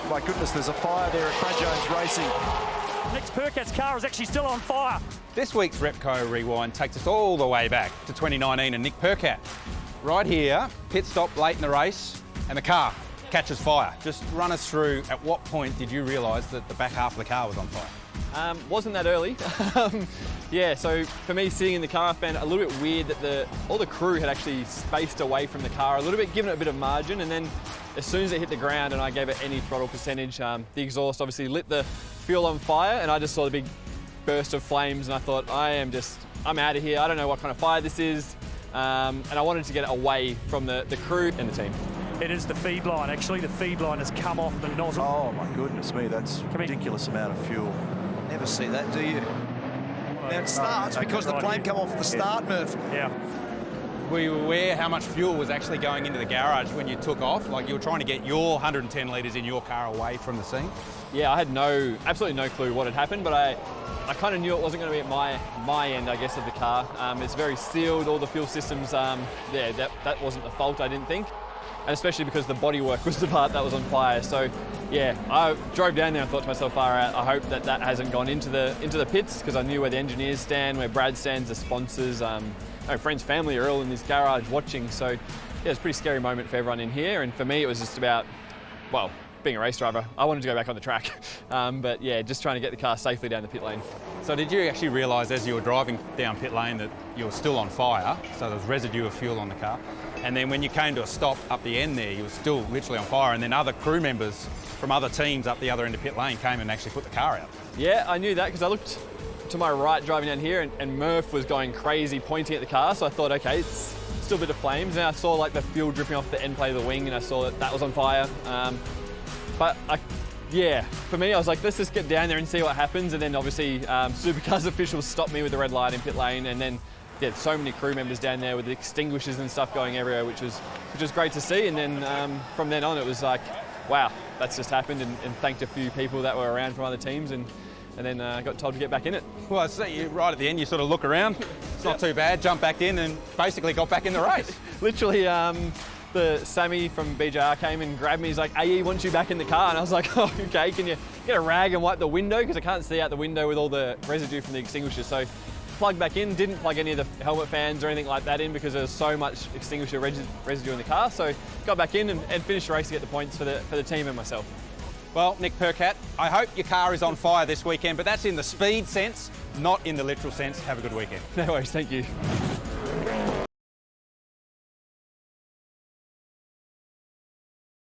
My goodness, there's a fire there at Brad Jones Racing. Nick's Percat's car is actually still on fire. This week's Repco Rewind takes us all the way back to 2019 and Nick Percat. Right here, pit stop late in the race, and the car catches fire. Just run us through, at what point did you realise that the back half of the car was on fire? Wasn't that early. Yeah, so for me, sitting in the car, I found it a little bit weird that all the crew had actually spaced away from the car a little bit, given it a bit of margin, and then as soon as it hit the ground and I gave it any throttle percentage, the exhaust obviously lit the fuel on fire, and I just saw the big burst of flames, and I thought, I'm out of here. I don't know what kind of fire this is, and I wanted to get it away from the crew and the team. It is the feed line. Actually, the feed line has come off the nozzle. Oh my goodness me, that's a ridiculous amount of fuel. Never see that, do you? Now it starts because the flame come off the start, Murph. Yeah. Were you aware how much fuel was actually going into the garage when you took off? Like, you were trying to get your 110 litres in your car away from the scene? Yeah, I had absolutely no clue what had happened, but I kind of knew it wasn't going to be at my end, I guess, of the car. It's very sealed, all the fuel systems, that wasn't the fault, I didn't think. And especially because the bodywork was the part that was on fire. So yeah, I drove down there and thought to myself, far out, I hope that hasn't gone into the pits, because I knew where the engineers stand, where Brad stands, the sponsors, friends, family are all in this garage watching. So yeah, it's a pretty scary moment for everyone in here. And for me, it was just about, well, being a race driver, I wanted to go back on the track. But yeah, just trying to get the car safely down the pit lane. So did you actually realise as you were driving down pit lane that you were still on fire, so there was residue of fuel on the car, and then when you came to a stop up the end there, you were still literally on fire, and then other crew members from other teams up the other end of pit lane came and actually put the car out? Yeah, I knew that because I looked to my right driving down here, and Murph was going crazy pointing at the car, so I thought, okay, it's still a bit of flames, and I saw like the fuel dripping off the end plate of the wing, and I saw that was on fire. But yeah, for me, I was like, let's just get down there and see what happens. And then obviously Supercars officials stopped me with the red light in pit lane, and then yeah, so many crew members down there with the extinguishers and stuff going everywhere, which was great to see. And then from then on, it was like, wow, that's just happened, and thanked a few people that were around from other teams, and then got told to get back in it. Well, I see you right at the end, you sort of look around, it's not too bad, jump back in and basically got back in the race. Literally, the Sammy from BJR came and grabbed me. He's like, AE wants you back in the car. And I was like, oh, okay, can you get a rag and wipe the window? Because I can't see out the window with all the residue from the extinguisher. So plugged back in, didn't plug any of the helmet fans or anything like that in because there was so much extinguisher residue in the car. So got back in and finished the race to get the points for the team and myself. Well, Nick Percat, I hope your car is on fire this weekend, but that's in the speed sense, not in the literal sense. Have a good weekend. No worries, thank you.